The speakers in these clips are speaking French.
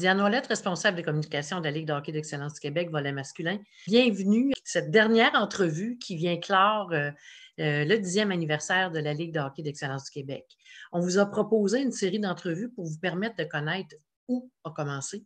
Diane Ouellette, responsable de communication de la Ligue de hockey d'excellence du Québec, volet masculin. Bienvenue à cette dernière entrevue qui vient clore le 10e anniversaire de la Ligue de hockey d'excellence du Québec. On vous a proposé une série d'entrevues pour vous permettre de connaître où a commencé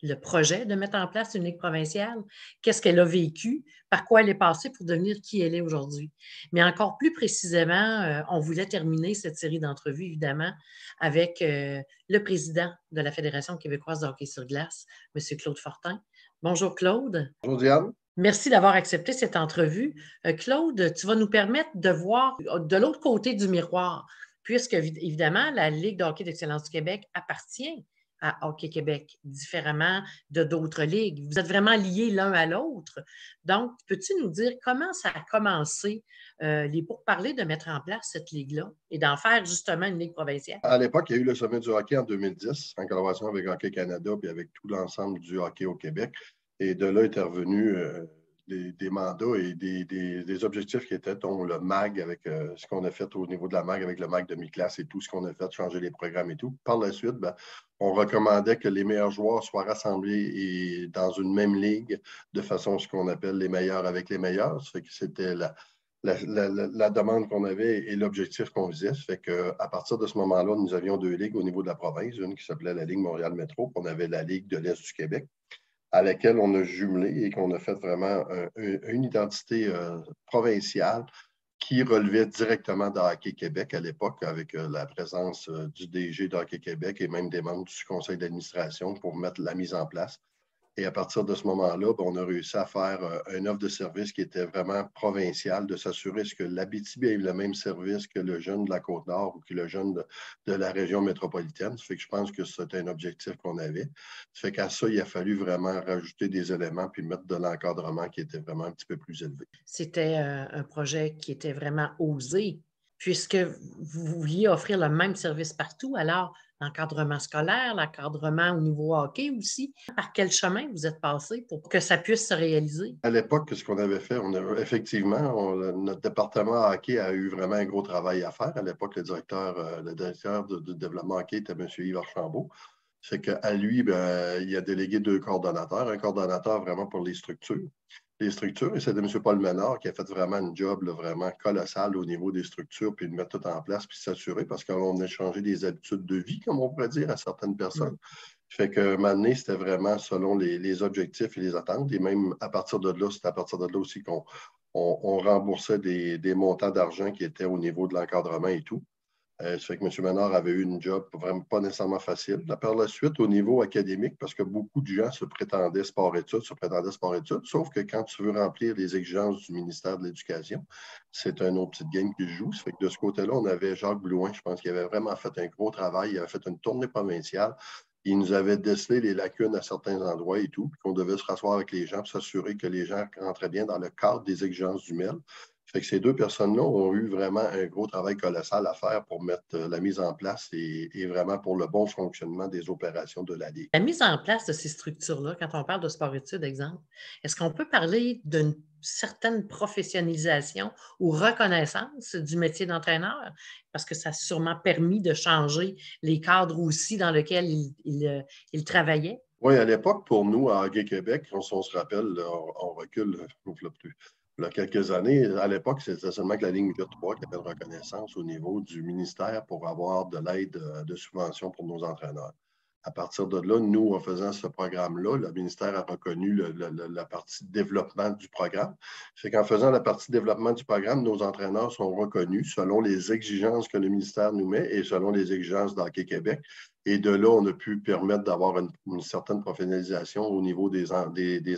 le projet de mettre en place une ligue provinciale, qu'est-ce qu'elle a vécu, par quoi elle est passée pour devenir qui elle est aujourd'hui. Mais encore plus précisément, on voulait terminer cette série d'entrevues, évidemment, avec le président de la Fédération québécoise de hockey sur glace, M. Claude Fortin. Bonjour Claude. Bonjour Diane. Merci d'avoir accepté cette entrevue. Claude, tu vas nous permettre de voir de l'autre côté du miroir, puisque, évidemment, la Ligue de hockey d'excellence du Québec appartient à Hockey Québec, différemment de d'autres ligues. Vous êtes vraiment liés l'un à l'autre. Donc, peux-tu nous dire comment ça a commencé, les pourparlers de mettre en place cette ligue-là et d'en faire justement une ligue provinciale? À l'époque, il y a eu le sommet du hockey en 2010, en collaboration avec Hockey Canada et avec tout l'ensemble du hockey au Québec. Et de là est revenu des mandats et des objectifs qui étaient, dont le MAG, avec ce qu'on a fait au niveau de la MAG, avec le MAG demi-classe et tout ce qu'on a fait, changer les programmes et tout. Par la suite, on recommandait que les meilleurs joueurs soient rassemblés dans une même ligue de façon à ce qu'on appelle les meilleurs avec les meilleurs. Ça fait que c'était la demande qu'on avait et l'objectif qu'on visait. Ça fait qu'à partir de ce moment-là, nous avions deux ligues au niveau de la province, une qui s'appelait la Ligue Montréal Métro, puis on avait la Ligue de l'Est du Québec, à laquelle on a jumelé et qu'on a fait vraiment une identité provinciale qui relevait directement de Hockey Québec à l'époque, avec la présence du DG de Hockey Québec et même des membres du conseil d'administration pour mettre la mise en place. Et à partir de ce moment-là, on a réussi à faire une offre de service qui était vraiment provinciale, de s'assurer que l'Abitibi ait le même service que le jeune de la Côte-Nord ou que le jeune de la région métropolitaine. Ça fait que je pense que c'était un objectif qu'on avait. Ça fait qu'à ça, il a fallu vraiment rajouter des éléments puis mettre de l'encadrement qui était vraiment un petit peu plus élevé. C'était un projet qui était vraiment osé, puisque vous vouliez offrir le même service partout. Alors, l'encadrement scolaire, l'encadrement au niveau hockey aussi. Par quel chemin vous êtes passé pour que ça puisse se réaliser? À l'époque, ce qu'on avait fait, effectivement, notre département hockey a eu vraiment un gros travail à faire. À l'époque, le directeur de développement hockey était M. Yves Archambault. C'est qu'à lui, il a délégué deux coordonnateurs. Un coordonnateur vraiment pour les structures. Et c'était M. Paul Ménard qui a fait vraiment un job vraiment colossal au niveau des structures, puis de mettre tout en place, puis s'assurer, parce qu'on a changé des habitudes de vie, comme on pourrait dire, à certaines personnes. Fait que maintenant, c'était vraiment selon les objectifs et les attentes. Et même à partir de là, c'était à partir de là aussi qu'on remboursait des montants d'argent qui étaient au niveau de l'encadrement et tout. Ça fait que M. Ménard avait eu une job vraiment pas nécessairement facile. Là, par la suite, au niveau académique, parce que beaucoup de gens se prétendaient sport-études, sauf que quand tu veux remplir les exigences du ministère de l'Éducation, c'est un autre petit game qui se joue. Ça fait que de ce côté-là, on avait Jacques Blouin, je pense, qui avait vraiment fait un gros travail. Il avait fait une tournée provinciale. Il nous avait décelé les lacunes à certains endroits et tout, puis qu'on devait se rasseoir avec les gens pour s'assurer que les gens rentraient bien dans le cadre des exigences du MEL. Fait que ces deux personnes-là ont eu vraiment un gros travail colossal à faire pour mettre la mise en place et vraiment pour le bon fonctionnement des opérations de la Ligue. La mise en place de ces structures-là, quand on parle de sport-études, exemple, est-ce qu'on peut parler d'une certaine professionnalisation ou reconnaissance du métier d'entraîneur? Parce que ça a sûrement permis de changer les cadres aussi dans lesquels ils travaillaient. Oui, à l'époque, pour nous, à Hockey Québec, on se rappelle, on recule il y a quelques années, à l'époque, c'était seulement que la ligne 8-3 qui avait une reconnaissance au niveau du ministère pour avoir de l'aide de subvention pour nos entraîneurs. À partir de là, nous, en faisant ce programme-là, le ministère a reconnu la partie développement du programme. C'est qu'en faisant la partie développement du programme, nos entraîneurs sont reconnus selon les exigences que le ministère nous met et selon les exigences d'Hockey Québec. Et de là, on a pu permettre d'avoir une certaine professionnalisation au niveau des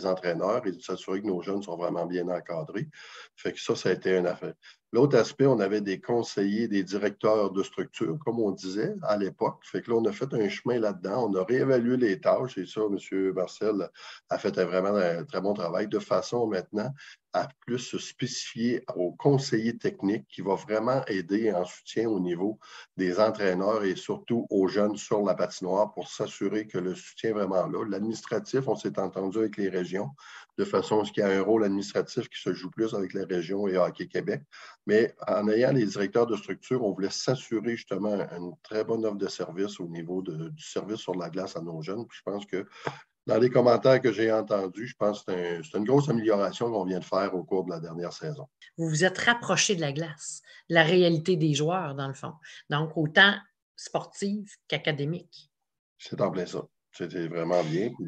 entraîneurs et de s'assurer que nos jeunes sont vraiment bien encadrés. Fait que ça a été une affaire. L'autre aspect, on avait des conseillers, des directeurs de structure, comme on disait à l'époque. Fait que là, on a fait un chemin là-dedans. On a réévalué les tâches et ça, M. Marcel a fait vraiment un très bon travail de façon maintenant à plus se spécifier aux conseillers techniques qui va vraiment aider en soutien au niveau des entraîneurs et surtout aux jeunes sur la patinoire pour s'assurer que le soutien est vraiment là. L'administratif, on s'est entendu avec les régions de façon à ce qu'il y ait un rôle administratif qui se joue plus avec les régions et Hockey Québec. Mais en ayant les directeurs de structure, on voulait s'assurer justement une très bonne offre de service au niveau du service sur la glace à nos jeunes. Puis je pense que dans les commentaires que j'ai entendus, je pense que c'est une grosse amélioration qu'on vient de faire au cours de la dernière saison. Vous vous êtes rapproché de la glace, la réalité des joueurs, dans le fond. Donc, autant sportive qu'académique. C'est en plein ça. C'était vraiment bien. Puis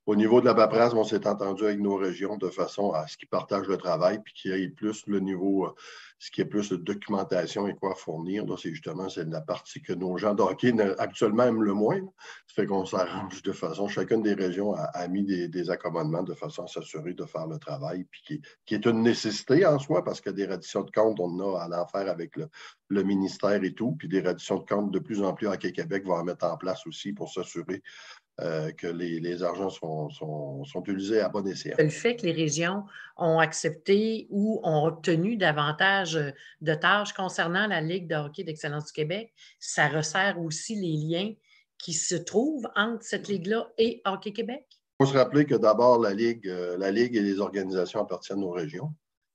au niveau de la paperasse, on s'est entendu avec nos régions de façon à ce qu'ils partagent le travail puis qu'il y ait plus le niveau, ce qui est plus de documentation et quoi fournir. Là, c'est la partie que nos gens de hockey actuellement aiment le moins. Ça fait qu'on s'arrange de façon, chacune des régions a mis des accommodements de façon à s'assurer de faire le travail, puis qui est une nécessité en soi, parce que des redditions de comptes, on en a à l'en faire avec le ministère et tout, puis des redditions de comptes de plus en plus Hockey Québec va en mettre en place aussi pour s'assurer que les argents sont utilisés à bon escient. Le fait que les régions ont accepté ou ont obtenu davantage de tâches concernant la Ligue de hockey d'excellence du Québec, ça resserre aussi les liens qui se trouvent entre cette ligue-là et Hockey Québec? Il faut se rappeler que d'abord, la Ligue et les organisations appartiennent aux régions.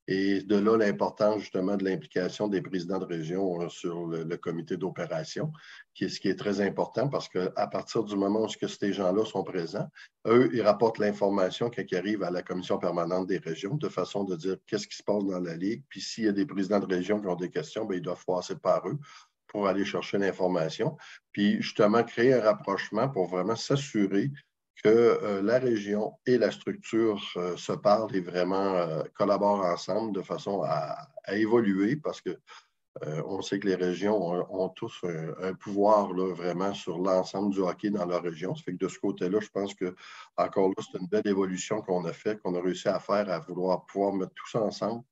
Et de là, l'importance justement de l'implication des présidents de région sur le comité d'opération, ce qui est très important parce qu'à partir du moment où ces gens-là sont présents, eux, ils rapportent l'information qui arrive à la commission permanente des régions de façon de dire qu'est-ce qui se passe dans la Ligue. Puis s'il y a des présidents de région qui ont des questions, bien, ils doivent passer par eux pour aller chercher l'information. Puis justement, créer un rapprochement pour vraiment s'assurer que la région et la structure se parlent et vraiment collaborent ensemble de façon à évoluer parce que on sait que les régions ont tous un pouvoir là, vraiment sur l'ensemble du hockey dans leur région. Ça fait que de ce côté-là, je pense que encore là, c'est une belle évolution qu'on a fait, qu'on a réussi à faire, à vouloir pouvoir mettre tout ça ensemble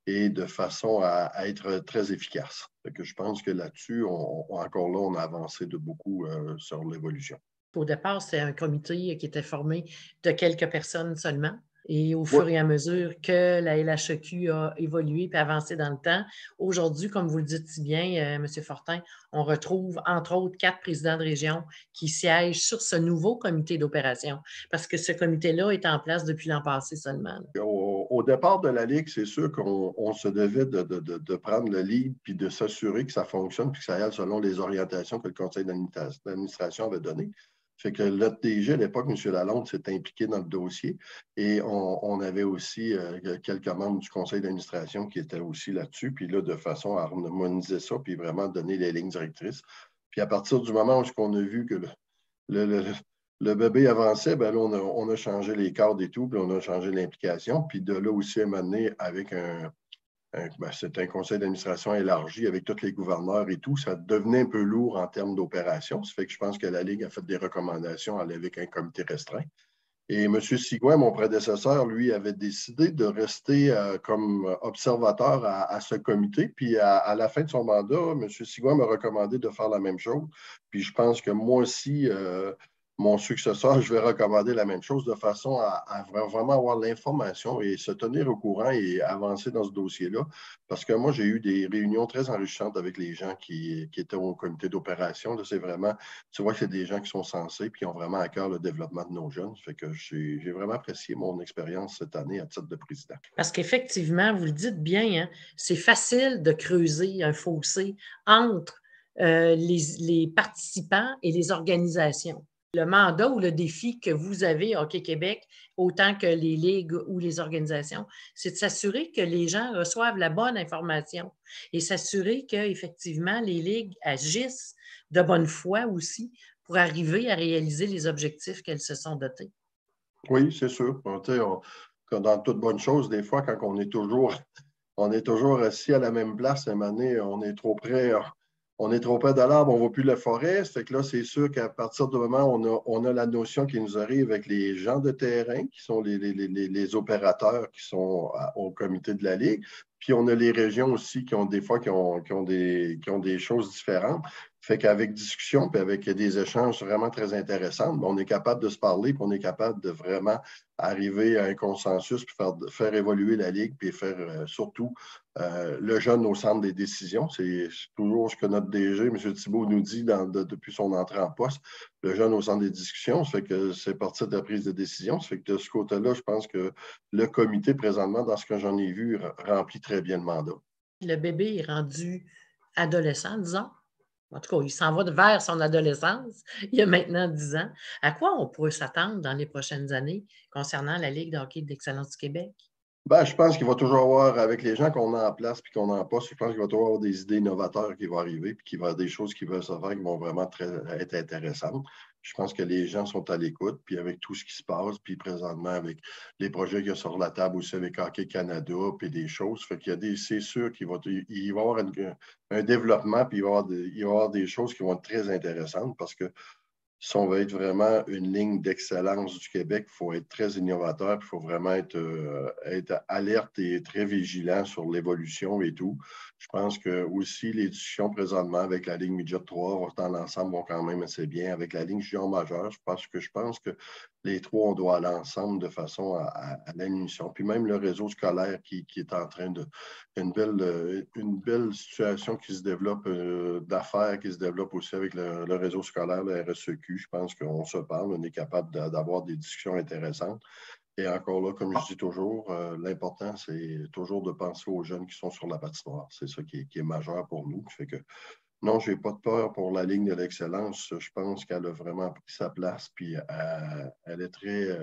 et de façon à être très efficace. Fait que je pense que là-dessus, encore là, on a avancé de beaucoup sur l'évolution. Au départ, c'est un comité qui était formé de quelques personnes seulement. Et au Oui, fur et à mesure que la LHEQ a évolué et avancé dans le temps, aujourd'hui, comme vous le dites si bien, M. Fortin, on retrouve entre autres 4 présidents de région qui siègent sur ce nouveau comité d'opération parce que ce comité-là est en place depuis l'an passé seulement. au départ de la Ligue, c'est sûr qu'on se devait de prendre le lead puis de s'assurer que ça fonctionne puis que ça aille selon les orientations que le conseil d'administration avait données. Fait que notre DG à l'époque, M. Lalonde, s'est impliqué dans le dossier et on avait aussi quelques membres du conseil d'administration qui étaient aussi là-dessus, puis là, de façon à harmoniser ça, puis vraiment donner les lignes directrices. Puis à partir du moment où on a vu que le, le, le bébé avançait, ben là, on a changé les cadres et tout, puis on a changé l'implication. Puis de là aussi, à un moment donné, avec c'est un conseil d'administration élargi avec tous les gouverneurs et tout, ça devenait un peu lourd en termes d'opération. Ça fait que je pense que la Ligue a fait des recommandations avec un comité restreint. Et M. Sigouin, mon prédécesseur, lui, avait décidé de rester comme observateur à ce comité. Puis à la fin de son mandat, M. Sigouin m'a recommandé de faire la même chose. Puis je pense que moi aussi, mon successeur, je vais recommander la même chose de façon à vraiment avoir l'information et se tenir au courant et avancer dans ce dossier-là. Parce que moi, j'ai eu des réunions très enrichissantes avec les gens qui étaient au comité d'opération. C'est vraiment, tu vois que c'est des gens qui sont sensés et qui ont vraiment à cœur le développement de nos jeunes. Ça fait que j'ai vraiment apprécié mon expérience cette année à titre de président. Parce qu'effectivement, vous le dites bien, hein, c'est facile de creuser un fossé entre les participants et les organisations. Le mandat ou le défi que vous avez à Hockey Québec, autant que les ligues ou les organisations, c'est de s'assurer que les gens reçoivent la bonne information et s'assurer qu'effectivement, les ligues agissent de bonne foi aussi pour arriver à réaliser les objectifs qu'elles se sont dotées. Oui, c'est sûr. Comme dans toute bonne chose, des fois, quand on est toujours assis à la même place, à un moment donné, on est trop près de l'arbre, on ne voit plus la forêt. Fait que là, c'est sûr qu'à partir du moment où on a la notion qui nous arrive avec les gens de terrain, qui sont les opérateurs qui sont au comité de la Ligue, puis on a les régions aussi qui ont des fois qui ont des choses différentes. Fait qu'avec discussion puis avec des échanges vraiment très intéressants, on est capable de se parler, puis on est capable de vraiment arriver à un consensus, puis faire évoluer la Ligue, puis faire surtout le jeune au centre des décisions. C'est toujours ce que notre DG, M. Thibault, nous dit depuis son entrée en poste. Le jeune au centre des discussions, ça fait que c'est parti de la prise de décision. Ça fait que de ce côté-là, je pense que le comité, présentement, dans ce que j'en ai vu, remplit très bien le mandat. Le bébé est rendu adolescent, disons. En tout cas, il s'en va vers son adolescence. Il a maintenant 10 ans. À quoi on pourrait s'attendre dans les prochaines années concernant la Ligue de hockey d'excellence du Québec? Ben, je pense qu'il va toujours avoir, avec les gens qu'on a en place et qu'on a en poste, je pense qu'il va toujours avoir des idées innovatrices qui vont arriver, puis qu'il va y avoir des choses qui vont se faire qui vont vraiment être intéressantes. Je pense que les gens sont à l'écoute, puis avec tout ce qui se passe, puis présentement avec les projets qu'il y a sur la table aussi avec Hockey Canada, puis des choses. Fait qu'il y a c'est sûr qu'il va y avoir un développement, puis il va y avoir des choses qui vont être très intéressantes parce que si on veut être vraiment une ligne d'excellence du Québec, il faut être très innovateur, il faut vraiment être alerte et très vigilant sur l'évolution et tout. Je pense que aussi les discussions présentement avec la ligne Midget 3 dans l'ensemble vont quand même assez bien. Avec la ligne junior majeure, je pense que les trois, on doit aller ensemble de façon à l'admission. Puis même le réseau scolaire qui est en train de une belle situation qui se développe, d'affaires qui se développe aussi avec le réseau scolaire, le RSEQ. Je pense qu'on se parle, on est capable d'avoir des discussions intéressantes. Et encore là, comme je dis toujours, l'important, c'est toujours de penser aux jeunes qui sont sur la patinoire. C'est ça qui est majeur pour nous. Fait que non, je n'ai pas de peur pour la ligne de l'excellence. Je pense qu'elle a vraiment pris sa place, puis elle est très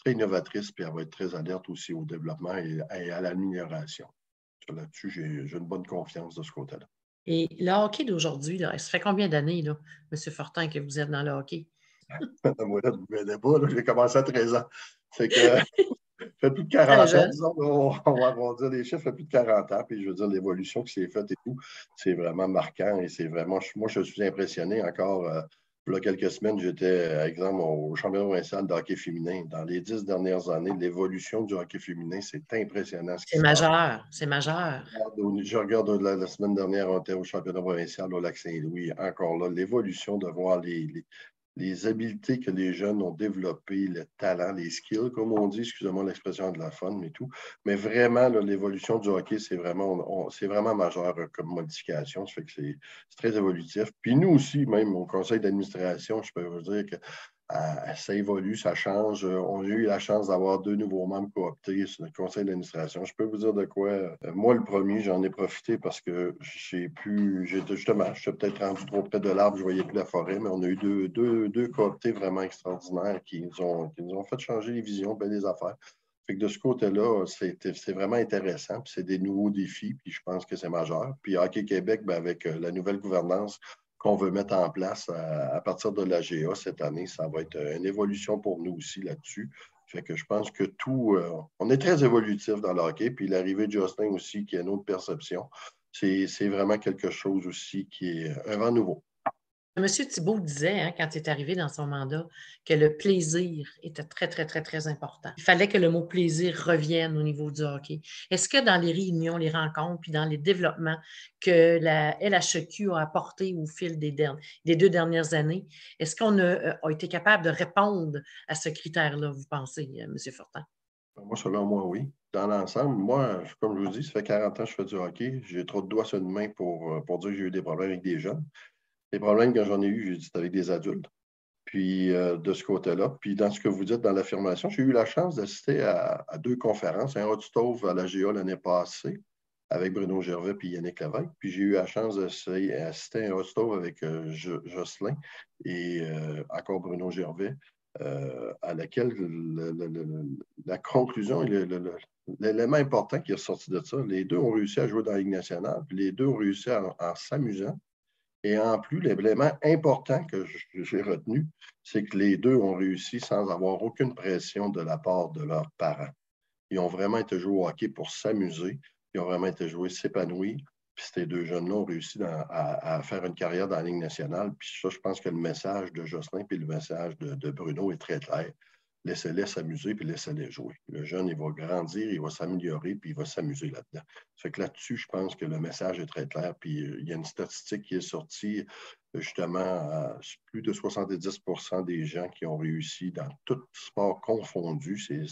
innovatrice, puis elle va être très alerte aussi au développement et à l'amélioration. Là-dessus, j'ai une bonne confiance de ce côté-là. Et le hockey d'aujourd'hui, là, ça fait combien d'années, là, M. Fortin, que vous êtes dans le hockey? Moi, là, vous ne m'aidez pas, là, j'ai commencé à 13 ans. Fait que ça fait plus de Très 40 ans, jeune. disons, on va arrondir les chiffres, ça fait plus de 40 ans, puis je veux dire, l'évolution qui s'est faite et tout, c'est vraiment marquant et c'est vraiment, moi, je suis impressionné encore. Il y a quelques semaines, j'étais, par exemple, au championnat provincial de hockey féminin. Dans les 10 dernières années, l'évolution du hockey féminin, c'est impressionnant ce qui C'est se passe. majeur, c'est majeur. Je regarde la semaine dernière, on était au championnat provincial au Lac-Saint-Louis. Encore là, l'évolution de voir les habiletés que les jeunes ont développées, le talent, les skills, comme on dit, excusez-moi l'expression de la fun et tout. Mais vraiment, l'évolution du hockey, c'est vraiment majeur comme modification. Ça fait que c'est très évolutif. Puis nous aussi, même au conseil d'administration, je peux vous dire que ça évolue, ça change. On a eu la chance d'avoir 2 nouveaux membres cooptés sur notre conseil d'administration. Je peux vous dire de quoi. Moi, le premier, j'en ai profité parce que j'étais peut-être rendu trop près de l'arbre, je ne voyais plus la forêt, mais on a eu deux cooptés vraiment extraordinaires qui nous ont fait changer les visions, bien des affaires. Fait que de ce côté-là, c'est vraiment intéressant. Puis c'est des nouveaux défis, puis je pense que c'est majeur. Puis Hockey Québec, bien, avec la nouvelle gouvernance qu'on veut mettre en place à partir de l'AGA cette année, ça va être une évolution pour nous aussi là-dessus. Fait que je pense que on est très évolutif dans le hockey, puis l'arrivée de Justin aussi, qui est une autre perception, c'est vraiment quelque chose aussi qui est un vent nouveau. M. Thibault disait, hein, quand il est arrivé dans son mandat, que le plaisir était très, très, très, très important. Il fallait que le mot plaisir revienne au niveau du hockey. Est-ce que dans les réunions, les rencontres, puis dans les développements que la LHEQ a apportés au fil des 2 dernières années, est-ce qu'on a été capable de répondre à ce critère-là, vous pensez, M. Fortin? Moi, selon moi, oui. Dans l'ensemble, moi, comme je vous dis, ça fait 40 ans que je fais du hockey. J'ai trop de doigts sur une main pour dire que j'ai eu des problèmes avec des jeunes. Les problèmes que j'en ai eu, j'ai dit, c'est avec des adultes. Puis de ce côté-là. Puis dans ce que vous dites dans l'affirmation, j'ai eu la chance d'assister à 2 conférences, un Hot-Stove à la GA l'année passée avec Bruno Gervais et Yannick Lévesque. Puis j'ai eu la chance d'assister à un Hot-Stove avec Jocelyn et encore Bruno Gervais, à laquelle la conclusion et l'élément important qui est sorti de ça, les deux ont réussi à jouer dans la Ligue nationale, puis les deux ont réussi en s'amusant. Et en plus, l'élément important que j'ai retenu, c'est que les deux ont réussi sans avoir aucune pression de la part de leurs parents. Ils ont vraiment été joués au hockey pour s'amuser. Ils ont vraiment été joués s'épanouir. Puis ces 2 jeunes-là ont réussi à faire une carrière dans la Ligue nationale. Puis ça, je pense que le message de Jocelyn et le message de Bruno est très clair. Laissez-les s'amuser puis laissez-les jouer. Le jeune, il va grandir, il va s'améliorer puis il va s'amuser là-dedans. Ça fait que là-dessus, je pense que le message est très clair. Puis il y a une statistique qui est sortie justement à plus de 70 des gens qui ont réussi dans tout sport confondu. C'est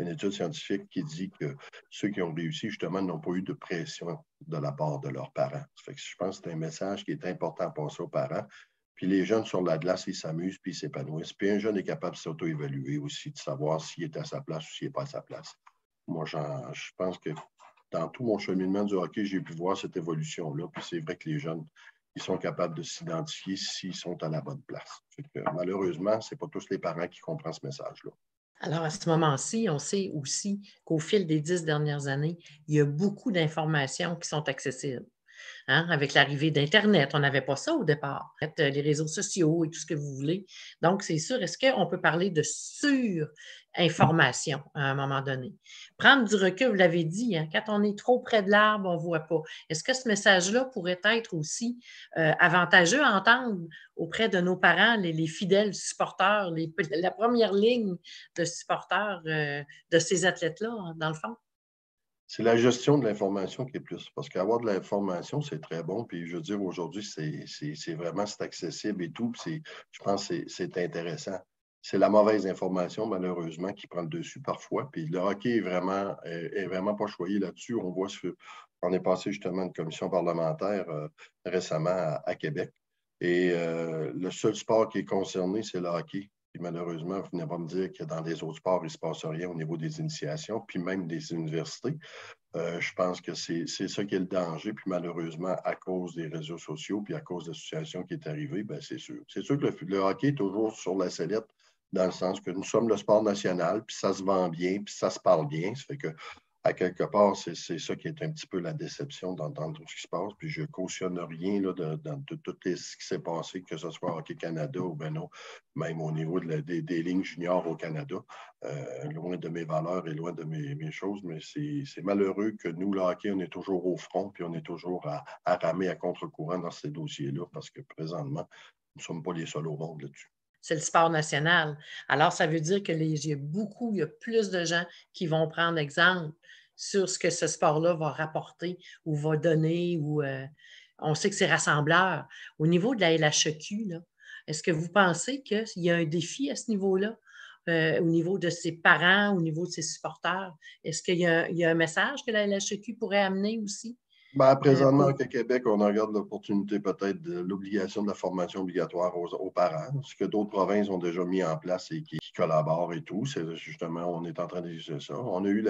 une étude scientifique qui dit que ceux qui ont réussi, justement, n'ont pas eu de pression de la part de leurs parents. Ça fait que je pense que c'est un message qui est important à passer aux parents. Puis les jeunes sur la glace, ils s'amusent puis ils s'épanouissent. Puis un jeune est capable de s'auto-évaluer aussi, de savoir s'il est à sa place ou s'il n'est pas à sa place. Moi, je pense que dans tout mon cheminement du hockey, j'ai pu voir cette évolution-là. Puis c'est vrai que les jeunes, ils sont capables de s'identifier s'ils sont à la bonne place. Fait que, malheureusement, ce n'est pas tous les parents qui comprennent ce message-là. Alors, à ce moment-ci, on sait aussi qu'au fil des 10 dernières années, il y a beaucoup d'informations qui sont accessibles. Hein, avec l'arrivée d'Internet, on n'avait pas ça au départ. Les réseaux sociaux et tout ce que vous voulez. Donc, c'est sûr, est-ce qu'on peut parler de sur-information à un moment donné? Prendre du recul, vous l'avez dit, hein, quand on est trop près de l'arbre, on ne voit pas. Est-ce que ce message-là pourrait être aussi avantageux à entendre auprès de nos parents, les fidèles supporters, la première ligne de supporters de ces athlètes-là, hein, dans le fond? C'est la gestion de l'information qui est plus. Parce qu'avoir de l'information, c'est très bon. Puis je veux dire, aujourd'hui, c'est vraiment c'est accessible et tout. Puis je pense que c'est intéressant. C'est la mauvaise information, malheureusement, qui prend le dessus parfois. Puis le hockey est vraiment pas choyé là-dessus. On est passé justement une commission parlementaire récemment à Québec. Et le seul sport qui est concerné, c'est le hockey. Puis malheureusement, vous venez pas me dire que dans les autres sports, il ne se passe rien au niveau des initiations, puis même des universités. Je pense que c'est ça qui est le danger. Puis malheureusement, à cause des réseaux sociaux, puis à cause de la situation qui est arrivée, bien, c'est sûr. C'est sûr que le hockey est toujours sur la sellette, dans le sens que nous sommes le sport national, puis ça se vend bien, puis ça se parle bien. Ça fait que à quelque part, c'est ça qui est un petit peu la déception dans tout ce qui se passe. Puis je ne cautionne rien là, de tout ce qui s'est passé, que ce soit Hockey Canada ou ben non, même au niveau des lignes juniors au Canada. Loin de mes valeurs et loin de mes choses, mais c'est malheureux que nous, le hockey, on est toujours au front, puis on est toujours à ramer à contre-courant dans ces dossiers-là, parce que présentement, nous ne sommes pas les seuls au monde là-dessus. C'est le sport national. Alors, ça veut dire qu'il y a plus de gens qui vont prendre exemple sur ce que ce sport-là va rapporter ou va donner, ou on sait que c'est rassembleur. Au niveau de la LHEQ, là, est-ce que vous pensez qu'il y a un défi à ce niveau-là, au niveau de ses parents, au niveau de ses supporters? Est-ce qu'il y a un message que la LHEQ pourrait amener aussi? Ben, présentement, au Pour... Québec, on regarde l'opportunité peut-être de l'obligation de la formation obligatoire aux parents, ce que d'autres provinces ont déjà mis en place et qui collaborent et tout. C'est justement, on est en train d'utiliser ça. On a eu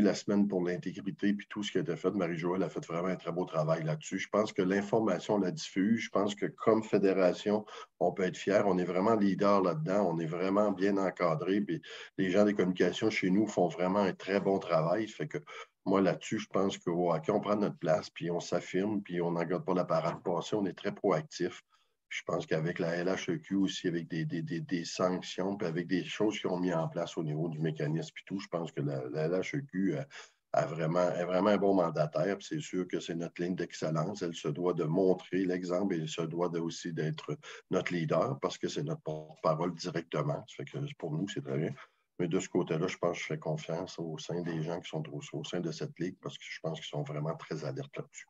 la semaine pour l'intégrité, puis tout ce qui a été fait. Marie-Joëlle a fait vraiment un très beau travail là-dessus. Je pense que l'information, on la diffuse. Je pense que comme fédération, on peut être fier. On est vraiment leader là-dedans. On est vraiment bien encadré. Puis les gens des communications chez nous font vraiment un très bon travail. Ça fait que moi, là-dessus, je pense qu'au hockey, on prend notre place, puis on s'affirme, puis on n'en garde pas la parade passée, on est très proactif. Puis je pense qu'avec la LHEQ aussi, avec des sanctions, puis avec des choses qui ont mis en place au niveau du mécanisme et tout, je pense que la LHEQ est vraiment un bon mandataire. Puis c'est sûr que c'est notre ligne d'excellence. Elle se doit de montrer l'exemple et elle se doit aussi d'être notre leader parce que c'est notre porte-parole directement. Ça fait que pour nous, c'est très bien. Mais de ce côté-là, je pense que je fais confiance au sein des gens qui sont au sein de cette ligue parce que je pense qu'ils sont vraiment très alertes là-dessus.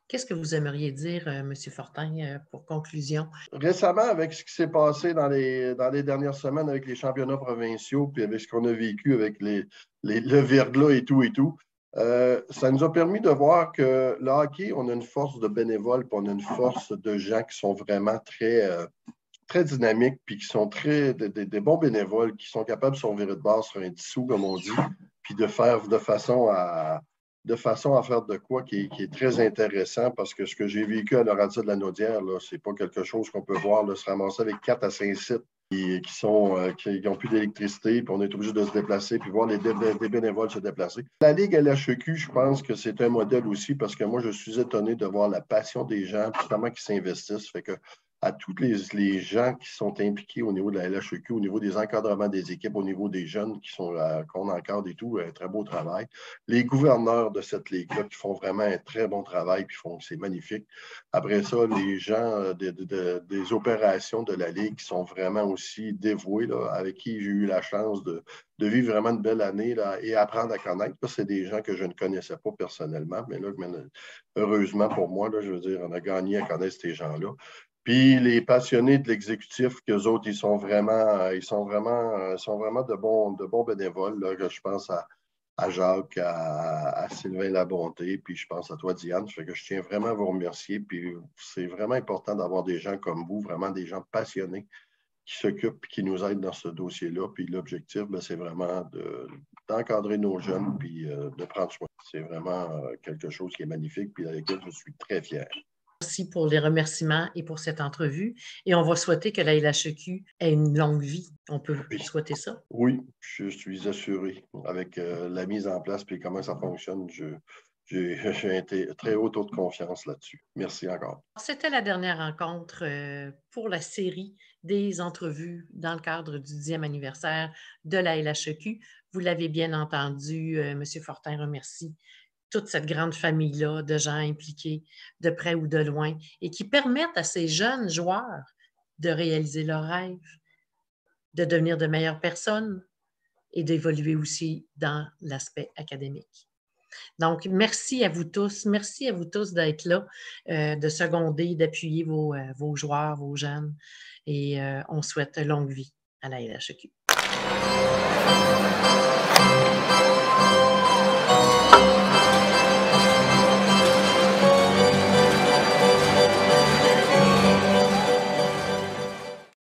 Qu'est-ce que vous aimeriez dire, M. Fortin, pour conclusion? Récemment, avec ce qui s'est passé dans les dernières semaines avec les championnats provinciaux, puis avec ce qu'on a vécu avec le verglas et tout, ça nous a permis de voir que le hockey, on a une force de bénévoles, puis on a une force de gens qui sont vraiment très dynamiques, puis qui sont des bons bénévoles, qui sont capables de se virer de base sur un dissous, comme on dit, puis de faire de façon à faire de quoi qui est très intéressant, parce que ce que j'ai vécu à l'Oradia de la Naudière, ce n'est pas quelque chose qu'on peut voir là, se ramasser avec 4 à 5 sites qui n'ont plus d'électricité, puis on est obligé de se déplacer, puis voir des bénévoles se déplacer. La Ligue LHEQ, je pense que c'est un modèle aussi, parce que moi, je suis étonné de voir la passion des gens, puis comment ils s'investissent. Fait que à tous les gens qui sont impliqués au niveau de la LHEQ, au niveau des encadrements des équipes, au niveau des jeunes qu'on encadre et tout, un très beau travail. Les gouverneurs de cette ligue-là qui font vraiment un très bon travail, puis c'est magnifique. Après ça, les gens des opérations de la ligue qui sont vraiment aussi dévoués, là, avec qui j'ai eu la chance de vivre vraiment une belle année là, et apprendre à connaître. C'est des gens que je ne connaissais pas personnellement, mais là, heureusement pour moi, là, je veux dire, on a gagné à connaître ces gens-là. Puis les passionnés de l'exécutif, qu'eux autres, ils sont vraiment de bons bénévoles. Là, que je pense à Jacques, à Sylvain Labonté, puis je pense à toi, Diane. Ça fait que je tiens vraiment à vous remercier. Puis c'est vraiment important d'avoir des gens comme vous, vraiment des gens passionnés qui s'occupent et qui nous aident dans ce dossier-là. Puis l'objectif, c'est vraiment d'encadrer nos jeunes puis de prendre soin. C'est vraiment quelque chose qui est magnifique et avec lequel je suis très fier. Merci pour les remerciements et pour cette entrevue. Et on va souhaiter que la LHEQ ait une longue vie. On peut souhaiter ça? Oui, je suis assuré. Avec la mise en place et comment ça fonctionne, j'ai été très haut taux de confiance là-dessus. Merci encore. C'était la dernière rencontre pour la série des entrevues dans le cadre du 10e anniversaire de la LHEQ. Vous l'avez bien entendu, M. Fortin remercie toute cette grande famille-là de gens impliqués de près ou de loin et qui permettent à ces jeunes joueurs de réaliser leurs rêves, de devenir de meilleures personnes et d'évoluer aussi dans l'aspect académique. Donc, merci à vous tous d'être là, de seconder, d'appuyer vos joueurs, vos jeunes et on souhaite longue vie à la LHEQ.